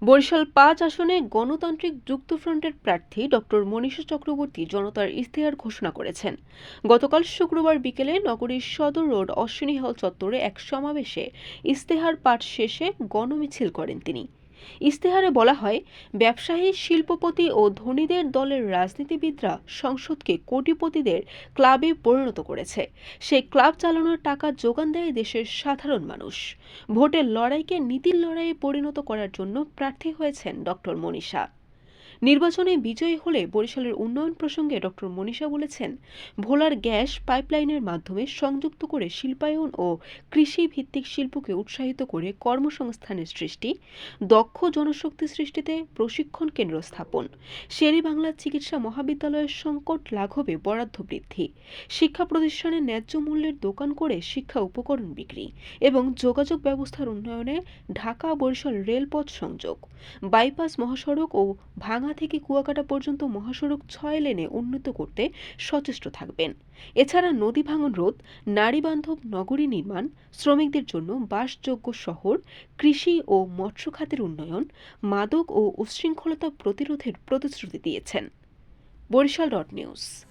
বরিশাল ৫ আসনে গণতান্ত্রিক যুক্তফ্রন্টের প্রার্থী ডক্টর মনীষা চক্রবর্তী জনতার ইশতেহার ঘোষণা করেছেন। গতকাল শুক্রবার বিকেলে নগরীর সদর রোড অশ্বিনী হল চত্বরে এক সমাবেশে ইশতেহার পাঠ শেষে গণমিছিল করেন তিনি। ইশতেহারে বলা হয়, ব্যবসায়ী, শিল্পপতি ও ধনীদের দলের রাজনীতিবিদরা সংসদকে কোটিপতিদের ক্লাবে পরিণত করেছে। সেই ক্লাব চালানোর টাকা যোগান দেয় দেশের সাধারণ মানুষ। ভোটের লড়াইকে নীতির লড়াইয়ে পরিণত করার জন্য প্রার্থী হয়েছেন ডক্টর মনীষা। নির্বাচনে বিজয়ী হলে বরিশালের উন্নয়ন প্রসঙ্গে ডক্টর মনীষা বলেছেন, ভোলার গ্যাস পাইপলাইনের মাধ্যমে সংযুক্ত করে শিল্পায়ন ও কৃষি ভিত্তিক শিল্পকে উৎসাহিত করে কর্মসংস্থানের সৃষ্টি, দক্ষ জনশক্তি সৃষ্টিতে প্রশিক্ষণ কেন্দ্র স্থাপন, শেরে-বাংলা চিকিৎসা মহাবিদ্যালয়ের সংকট লাঘবে বরাদ্দ বৃদ্ধি, শিক্ষা প্রতিষ্ঠানে ন্যায্য মূল্যের দোকান করে শিক্ষা উপকরণ বিক্রি এবং যোগাযোগ ব্যবস্থার উন্নয়নে ঢাকা-বরিশাল রেলপথ সংযোগ, বাইপাস মহাসড়ক ও ভাঙা থেকে কুয়াকাটা পর্যন্ত মহাসড়ক ৬ লেনে উন্নীত করতে সচেষ্ট থাকবেন। এছাড়া নদী ভাঙন রোধ, নারী বান্ধব নগরী নির্মাণ, শ্রমিকদের জন্য বাসযোগ্য শহর, কৃষি ও মৎস্য খাতের উন্নয়ন, মাদক ও উচ্ছৃঙ্খলতা প্রতিরোধের প্রতিশ্রুতি দিয়েছেন। Barishal dot news.